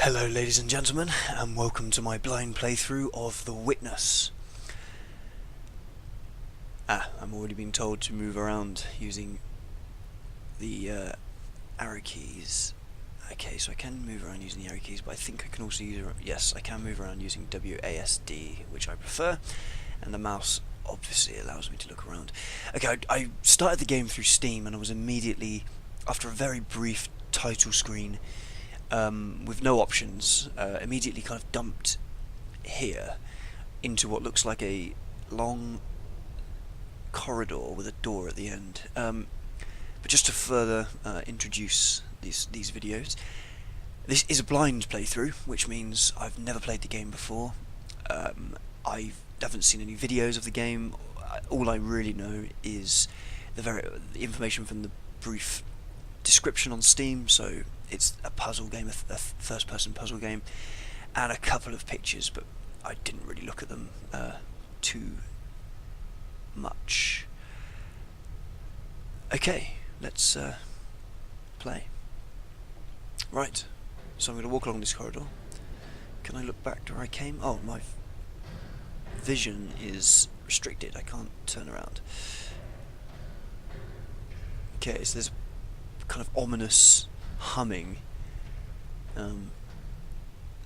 Hello ladies and gentlemen, and welcome to my blind playthrough of The Witness. I'm already being told to move around using the arrow keys. Okay, so I can move around using the arrow keys, but I think I can also use... Yes, I can move around using WASD, which I prefer, and the mouse obviously allows me to look around. Okay, I started the game through Steam, and I was immediately, after a very brief title screen, with no options, immediately kind of dumped here into what looks like a long corridor with a door at the end. But just to further introduce these videos, this is a blind playthrough, which means I've never played the game before. I haven't seen any videos of the game. All I really know is the information from the brief description on Steam. So it's a puzzle game, a first-person puzzle game, and a couple of pictures, but I didn't really look at them too much. Okay, let's play. Right, so I'm going to walk along this corridor. Can I look back to where I came? Oh, my vision is restricted. I can't turn around. Okay, so there's a kind of ominous humming,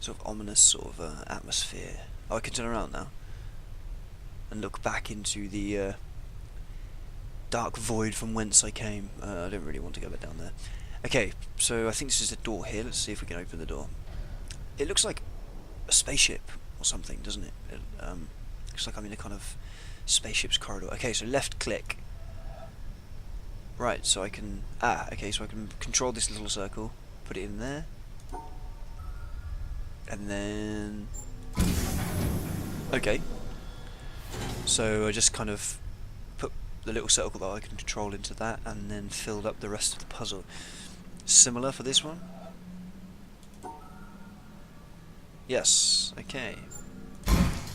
sort of ominous sort of atmosphere. Oh, I can turn around now and look back into the dark void from whence I came. I don't really want to go back down there. Okay, so I think this is the door here. Let's see if we can open the door. It looks like a spaceship or something, doesn't it? It looks like I'm in a kind of spaceship's corridor. Okay, so left click. Right, so I can... okay, so I can control this little circle, put it in there, and then... Okay. So I just kind of put the little circle that I can control into that, and then filled up the rest of the puzzle. Similar for this one? Yes, okay.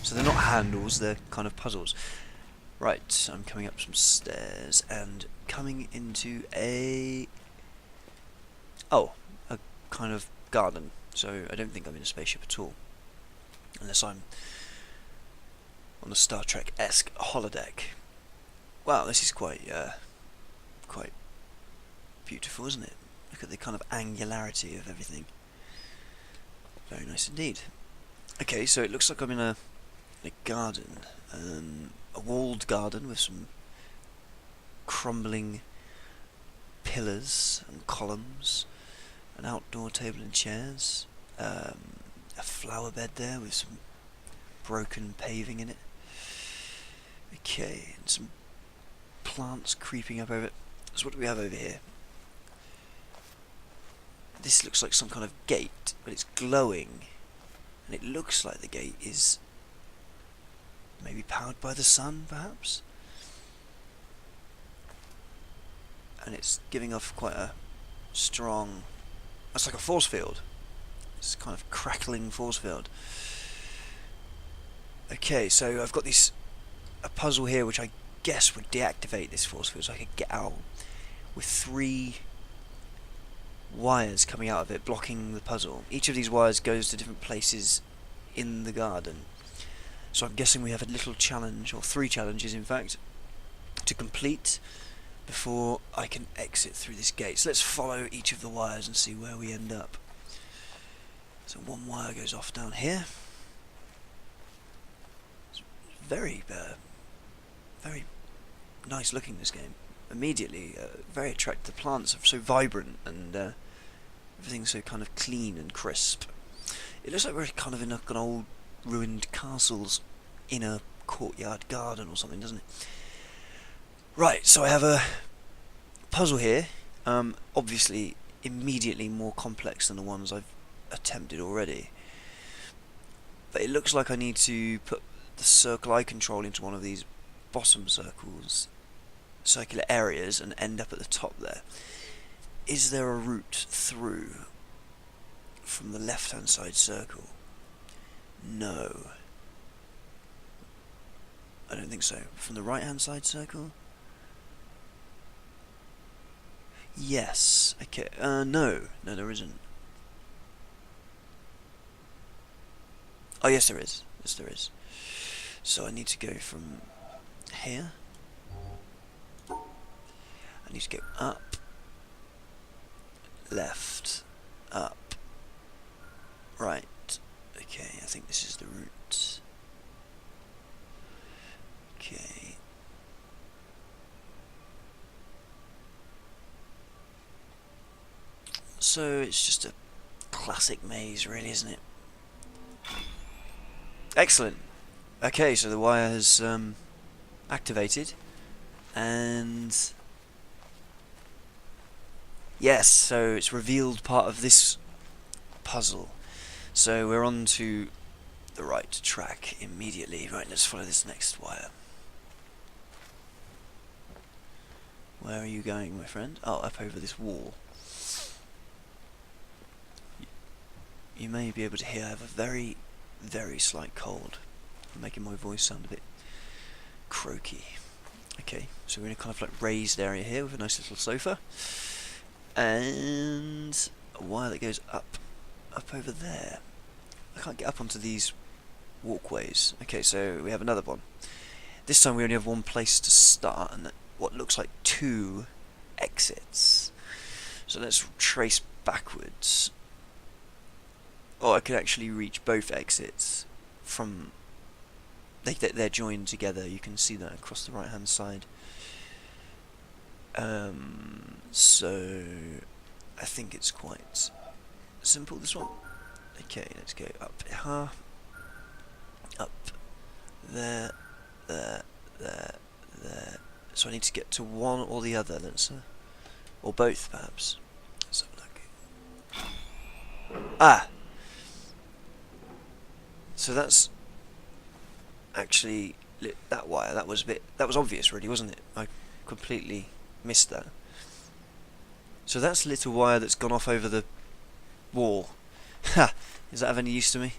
So they're not handles, they're kind of puzzles. Right, I'm coming up some stairs and coming into a kind of garden. So I don't think I'm in a spaceship at all, unless I'm on a Star Trek-esque holodeck. Wow, this is quite beautiful, isn't it? Look at the kind of angularity of everything. Very nice indeed. Okay, so it looks like I'm in a garden. A walled garden with some crumbling pillars and columns, an outdoor table and chairs, a flower bed there with some broken paving in it. Okay, and some plants creeping up over it. So what do we have over here? This looks like some kind of gate, but it's glowing, and it looks like the gate is maybe powered by the sun, perhaps? And it's giving off quite a strong... That's like a force field. It's kind of crackling force field. Okay, so I've got a puzzle here which I guess would deactivate this force field, so I could get out with 3 wires coming out of it, blocking the puzzle. Each of these wires goes to different places in the garden. So I'm guessing we have a little challenge, or 3 challenges in fact, to complete before I can exit through this gate. So let's follow each of the wires and see where we end up. So one wire goes off down here. It's very nice looking, this game. Immediately very attractive. The plants are so vibrant, and everything's so kind of clean and crisp. It looks like we're kind of in an old ruined castle's inner courtyard garden or something, doesn't it? Right, so I have a puzzle here, obviously immediately more complex than the ones I've attempted already. But it looks like I need to put the circle I control into one of these bottom circular areas, and end up at the top there. Is there a route through from the left-hand side circle? No. I don't think so. From the right-hand side circle? Yes. Okay. No, there isn't. Oh yes, there is. Yes, there is. So I need to go from here. I need to go up, left, up, right. Okay, I think this is the route. Okay. So it's just a classic maze, really, isn't it? Excellent. Okay, so the wire has activated, and yes, so it's revealed part of this puzzle. So we're on to the right track immediately. Right, let's follow this next wire. Where are you going, my friend? Oh, up over this wall. You may be able to hear I have a very, very slight cold. I'm making my voice sound a bit croaky. Okay, so we're in a kind of like raised area here with a nice little sofa. And a wire that goes up over there. I can't get up onto these walkways. Okay, so we have another one. This time we only have one place to start and what looks like 2 exits. So let's trace backwards. Oh, I could actually reach both exits from... They're joined together, you can see that across the right hand side. So I think it's quite simple, this one. Okay, let's go up here, up there, there, there, there. So I need to get to one or the other, or both perhaps. Let's have a look. Ah! So that's actually that wire. That was obvious, really, wasn't it? I completely missed that. So that's a little wire that's gone off over the wall. Ha! Is that of any use to me?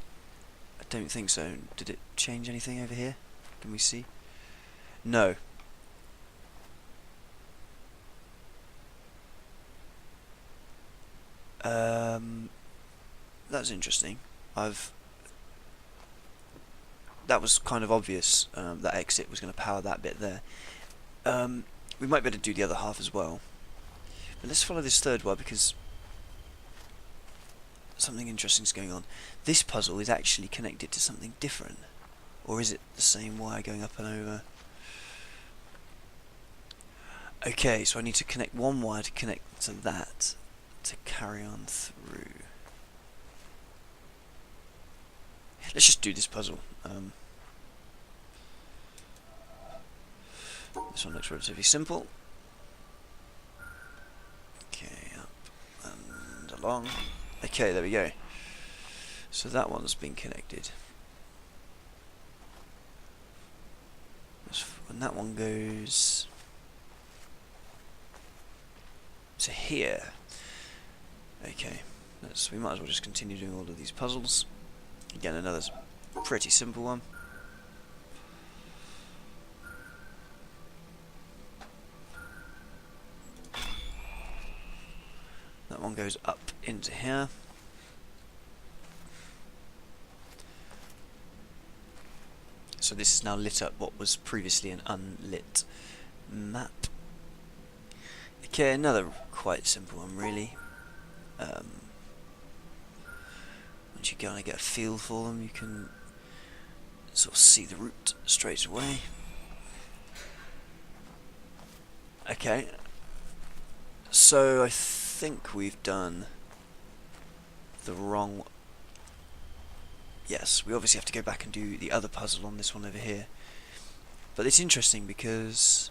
I don't think so. Did it change anything over here? Can we see? No. That's interesting. That was kind of obvious. That exit was going to power that bit there. We might be able to do the other half as well. But let's follow this third wire because something interesting is going on. This puzzle is actually connected to something different. Or is it the same wire going up and over? Okay, so I need to connect one wire to connect to that to carry on through. Let's just do this puzzle. This one looks relatively simple. Okay, up and along. Okay, there we go. So that one's been connected. And that one goes to here. Okay, we might as well just continue doing all of these puzzles. Again, another pretty simple one. That one goes up into here. So this is now lit up what was previously an unlit map. Okay, another quite simple one, really. Once you kind of get a feel for them, you can sort of see the route straight away. Okay, so I think we've done the wrong... Yes, we obviously have to go back and do the other puzzle on this one over here. But it's interesting because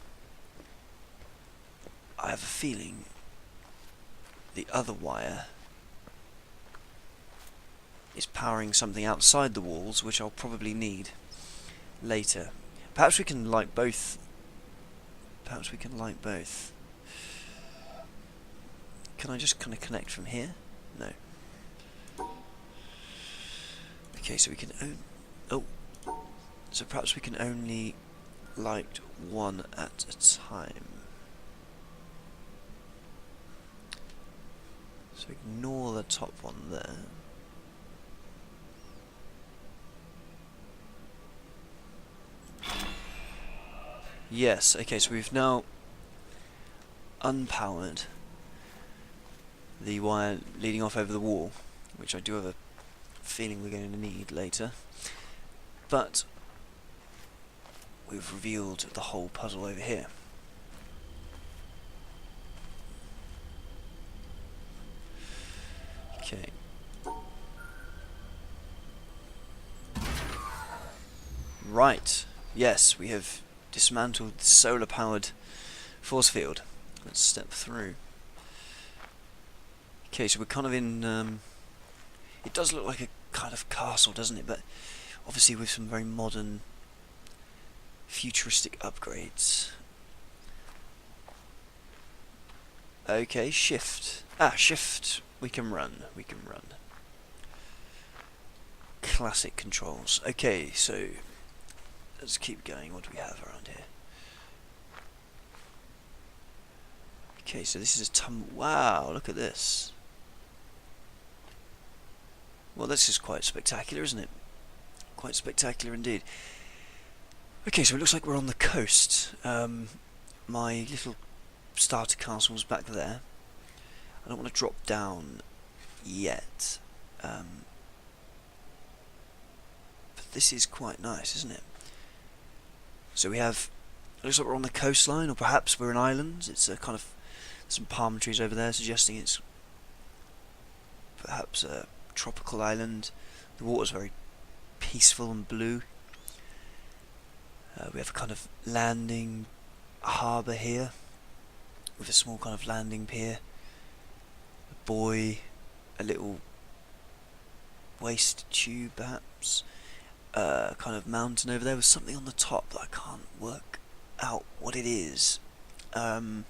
I have a feeling the other wire is powering something outside the walls, which I'll probably need later. Perhaps we can light both. Perhaps we can light both. Can I just kind of connect from here? No. Okay, so we can so perhaps we can only light one at a time. So ignore the top one there. Yes, okay, so we've now unpowered the wire leading off over the wall, which I do have a feeling we're going to need later. But we've revealed the whole puzzle over here. Okay. Right. Yes, we have dismantled the solar-powered force field. Let's step through. Okay, so we're kind of in... it does look like a kind of castle, doesn't it? But obviously with some very modern, futuristic upgrades. Okay, shift. Shift. We can run. We can run. Classic controls. Okay, so let's keep going. What do we have around here? Okay, so this is a wow, look at this. Well, this is quite spectacular, isn't it? Quite spectacular indeed. Okay, so it looks like we're on the coast. My little starter castle's back there. I don't want to drop down yet. But this is quite nice, isn't it? So we have... it looks like we're on the coastline, or perhaps we're an island. It's a kind of... some palm trees over there suggesting it's perhaps a tropical island. The water's very peaceful and blue. We have a kind of landing harbour here with a small kind of landing pier, a buoy, a little waste tube perhaps, a kind of mountain over there with something on the top that I can't work out what it is. And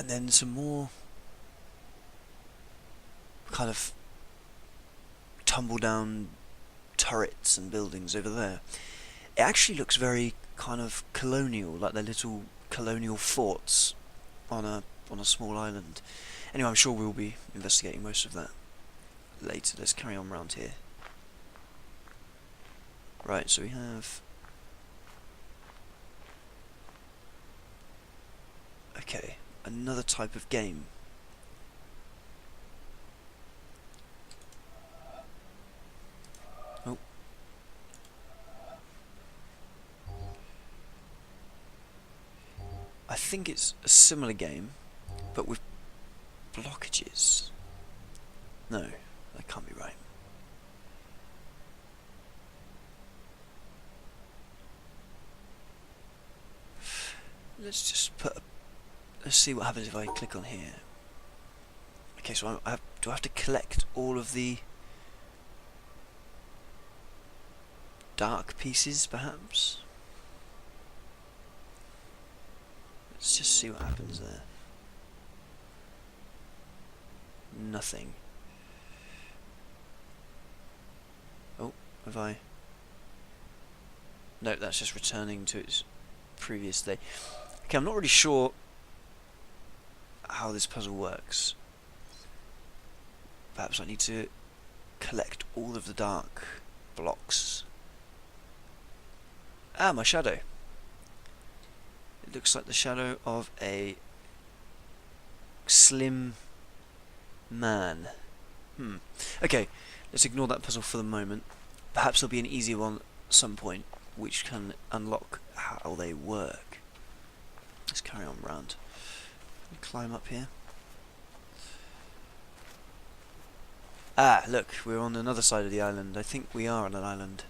then some more kind of tumble down turrets and buildings over there. It actually looks very kind of colonial, like they're little colonial forts on a small island. Anyway, I'm sure we'll be investigating most of that later. Let's carry on round here. Right, so we have... okay, another type of game. Oh. I think it's a similar game, but with blockages. No, that can't be right. Let's just put... let's see what happens if I click on here. Okay, so do I have to collect all of the dark pieces, perhaps? Let's just see what happens there. Nothing. Oh, have I... no, that's just returning to its previous state. Okay, I'm not really sure how this puzzle works. Perhaps I need to collect all of the dark blocks. Ah, my shadow. It looks like the shadow of a slim man. Okay, let's ignore that puzzle for the moment. Perhaps there'll be an easier one at some point which can unlock how they work. Let's carry on round. Climb up here. Ah, look, we're on another side of the island. I think we are on an island.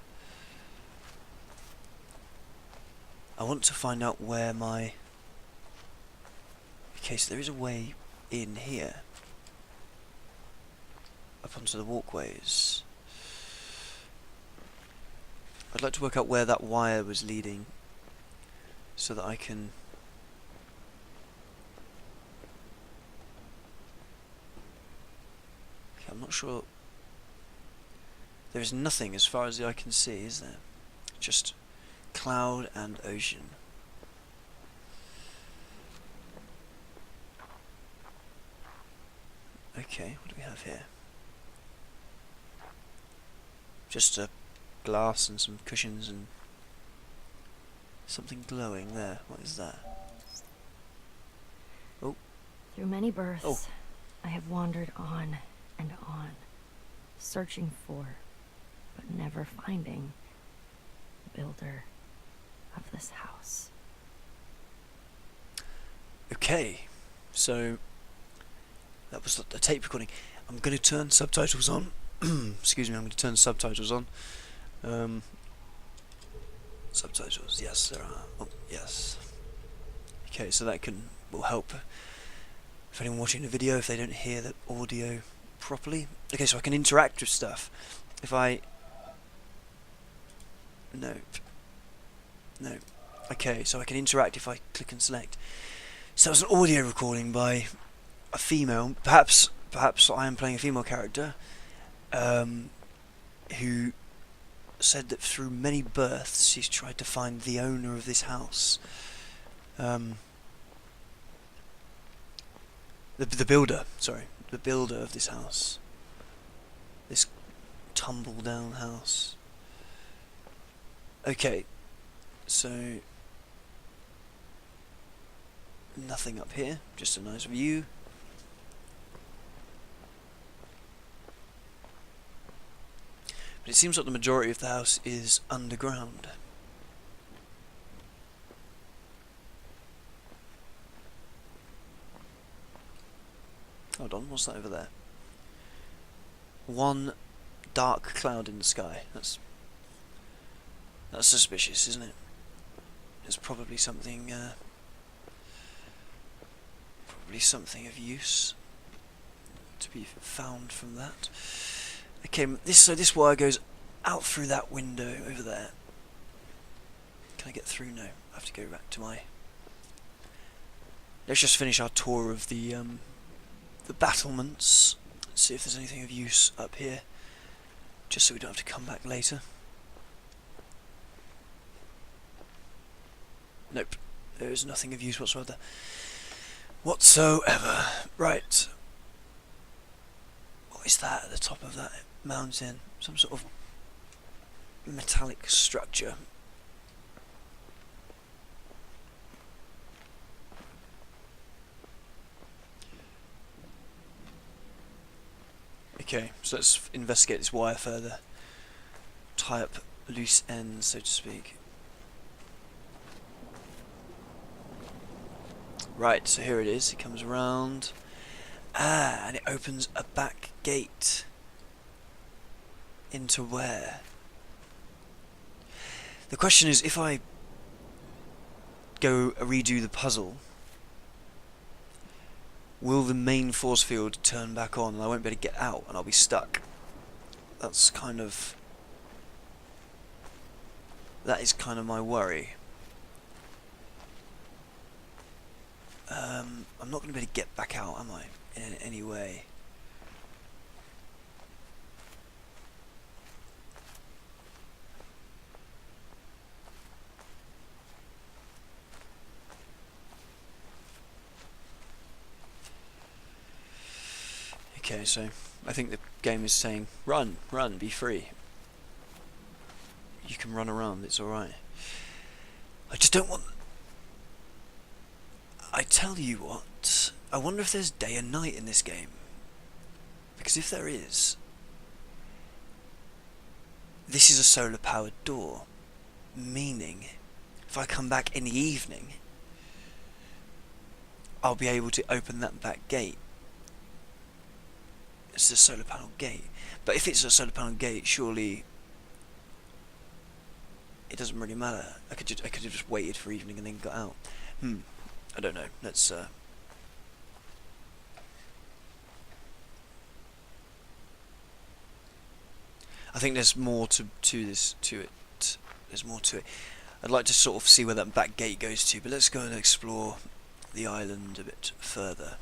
I want to find out where my... okay, so there is a way in here. Up onto the walkways. I'd like to work out where that wire was leading, so that I can... okay, I'm not sure... there is nothing as far as the eye can see, is there? Just cloud and ocean. Okay, what do we have here? Just a glass and some cushions and... Something glowing there. What is that? Oh. Through many births, Oh. I have wandered on and on, searching for, but never finding, the builder of this house. Okay, so that was the tape recording. I'm going to turn subtitles on. Excuse me, I'm going to turn subtitles on. Subtitles, yes, there are. Oh, yes. Okay, so that will help if anyone watching the video, if they don't hear the audio properly. Okay, so I can interact with stuff. If I... Nope. Nope. Okay, so I can interact if I click and select. So it's an audio recording by a female. Perhaps I am playing a female character, who said that through many births she's tried to find the owner of this house. The builder, sorry, the builder of this house. This tumble down house. Okay, so nothing up here, just a nice view. But it seems like the majority of the house is underground. Hold on, what's that over there? One dark cloud in the sky. That's suspicious, isn't it? There's probably something of use to be found from that. Okay, this wire goes out through that window over there. Can I get through? No, I have to go back to my... Let's just finish our tour of the battlements. See if there's anything of use up here, just so we don't have to come back later. Nope, there is nothing of use whatsoever. Right. What is that at the top of that mountain? Some sort of metallic structure. Okay, so let's investigate this wire further. Tie up loose ends, so to speak. Right, so here it is. It comes around. And it opens a back gate. Into where? The question is, if I go redo the puzzle, will the main force field turn back on and I won't be able to get out and I'll be stuck? That is kind of my worry. I'm not going to be able to get back out, am I? In any way. Okay, so I think the game is saying, run, be free. You can run around, it's alright. I just don't want... I tell you what, I wonder if there's day and night in this game. Because if there is, this is a solar powered door, meaning if I come back in the evening, I'll be able to open that back gate. It's a solar panel gate. But if it's a solar panel gate, surely it doesn't really matter. I could have just waited for evening and then got out. I don't know. Let's I think there's more to it. There's more to it. I'd like to sort of see where that back gate goes to, but let's go and explore the island a bit further.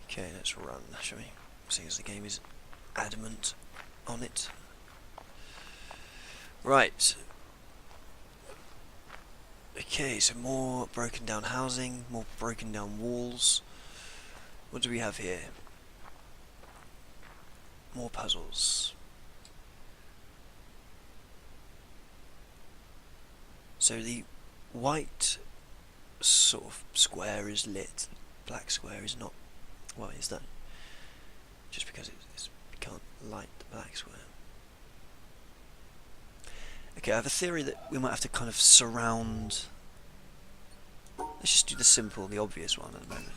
Okay, let's run, shall we? Seeing as the game is adamant on it. Right. Okay, so more broken down housing, more broken down walls. What do we have here? More puzzles. So the white sort of square is lit, black square is not. Why is that? Just because you can't light the black square. Okay, I have a theory that we might have to kind of surround. Let's just do the simple, the obvious one at the moment.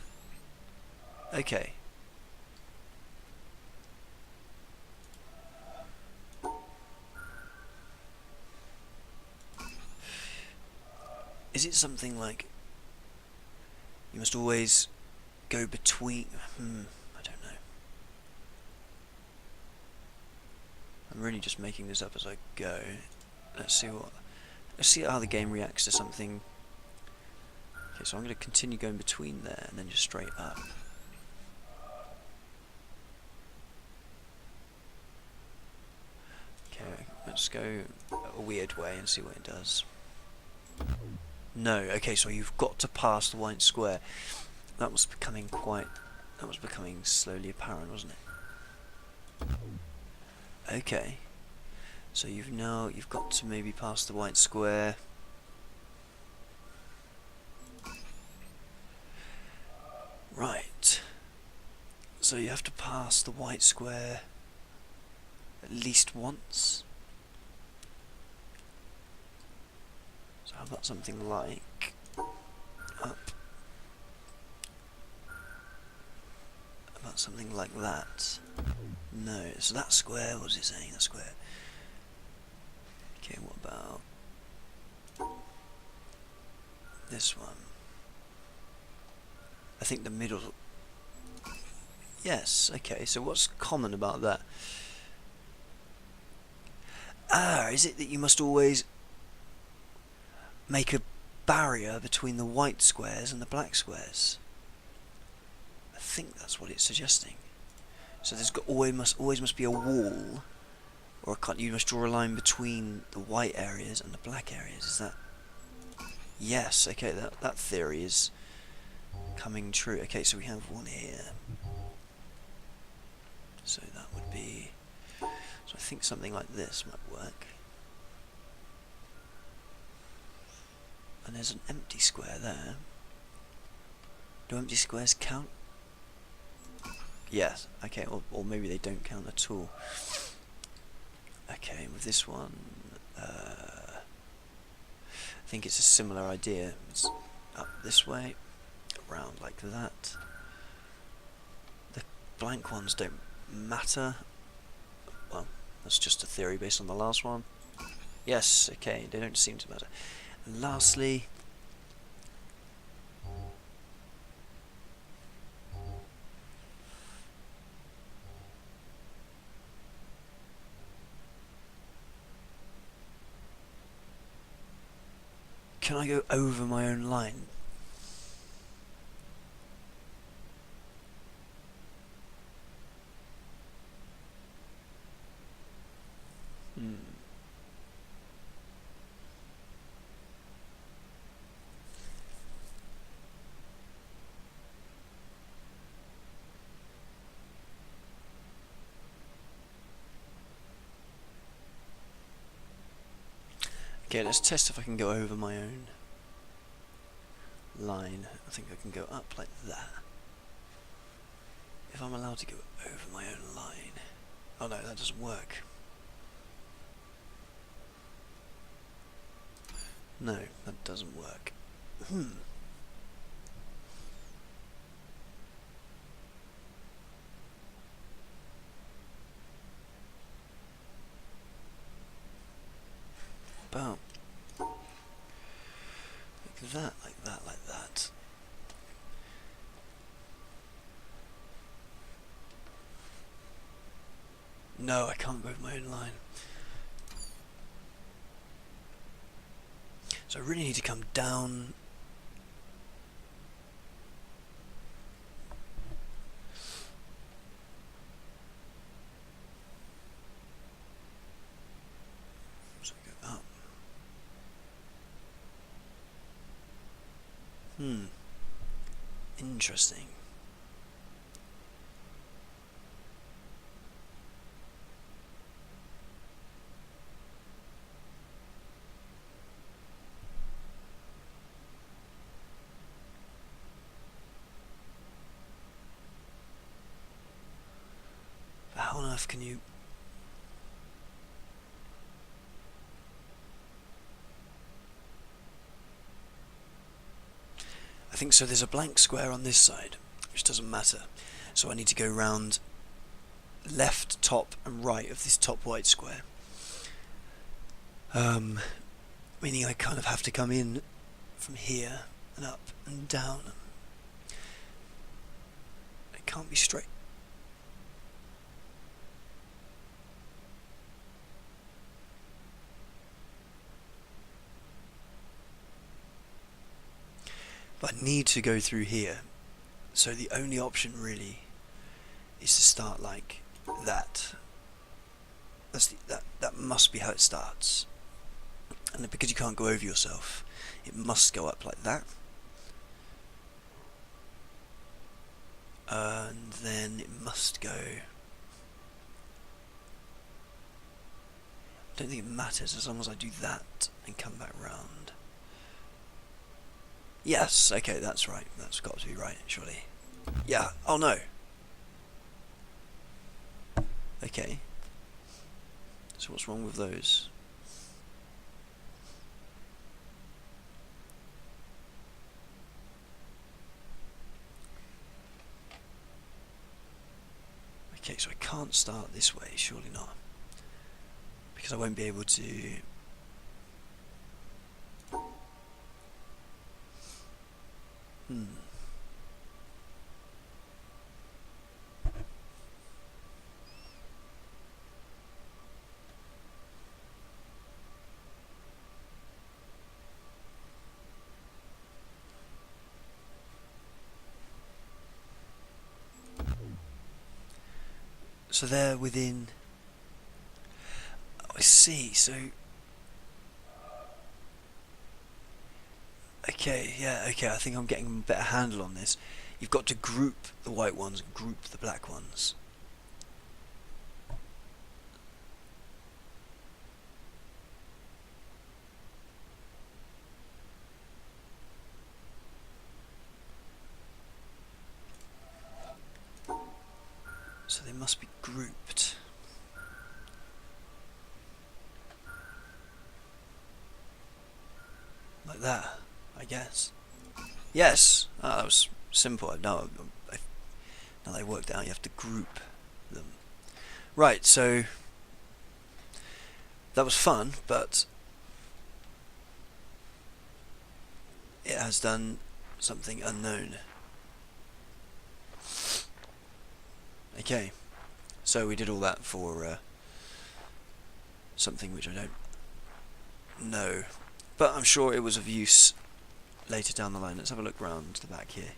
Okay. Is it something like you must always go between? I don't know. I'm really just making this up as I go. Let's see how the game reacts to something. Okay, so I'm going to continue going between there and then just straight up. Okay, let's go a weird way and see what it does. No, okay, so you've got to pass the white square. That was becoming slowly apparent, wasn't it? Okay. So you've got to maybe pass the white square. Right. So you have to pass the white square at least once. So how about something like up? About something like that? No. So that square, what was it saying? That square. Okay, what about this one? I think the middle. Yes, okay, so what's common about that? Ah, is it that you must always make a barrier between the white squares and the black squares? I think that's what it's suggesting. So there's always must be a wall, or you must draw a line between the white areas and the black areas. Is that? Yes. Okay, that theory is coming true. Okay, so we have one here. So that would be. So I think something like this might work. And there's an empty square there. Do empty squares count? Yes. Okay, or maybe they don't count at all. Okay, with this one, I think it's a similar idea. It's up this way, around like that. The blank ones don't matter. Well, that's just a theory based on the last one. Yes, okay, they don't seem to matter. And lastly, can I go over my own line? Okay, let's test if I can go over my own line. I think I can go up like that. If I'm allowed to go over my own line. Oh no, that doesn't work. No, that doesn't work. About like that, like that, like that. No, I can't go over my own line. So I really need to come down. So I go up. Interesting. off, can you? I think so. There's a blank square on this side, which doesn't matter. So I need to go round left, top, and right of this top white square. Meaning I kind of have to come in from here and up and down. It can't be straight. But I need to go through here. So the only option really is to start like that. That must be how it starts. And because you can't go over yourself, it must go up like that. And then it must go... I don't think it matters as long as I do that and come back round. Yes, okay, that's right. That's got to be right, surely. Yeah, oh no. Okay. So what's wrong with those? Okay, so I can't start this way, surely not. Because I won't be able to... So they're within... Oh, I see, so... Okay, yeah, okay, I think I'm getting a better handle on this. You've got to group the white ones and group the black ones. So they must be grouped. Like that, I guess. Yes! Oh, that was simple. Now they worked out, you have to group them. Right, so... That was fun, but... It has done something unknown. Okay, so we did all that for something which I don't know, but I'm sure it was of use later down the line. Let's have a look round the back here.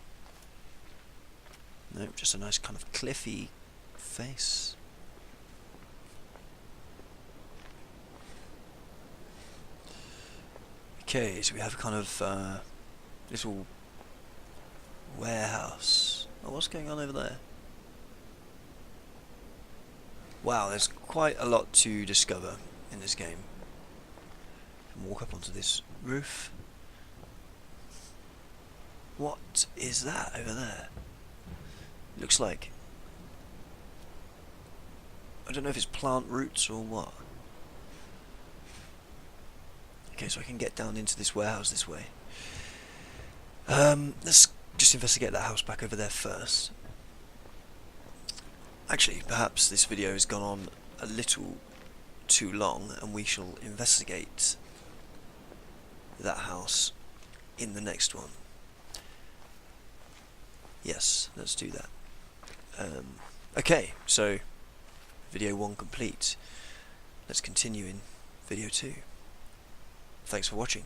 Nope, just a nice kind of cliffy face. Okay, so we have a kind of little warehouse. Oh, what's going on over there? Wow, there's quite a lot to discover in this game. Walk up onto this roof. What is that over there? Looks like... I don't know if it's plant roots or what. Okay, so I can get down into this warehouse this way. Let's just investigate that house back over there first. Actually, perhaps this video has gone on a little too long and we shall investigate that house in the next one. Yes, let's do that. Okay, so video 1 complete. Let's continue in video 2. Thanks for watching.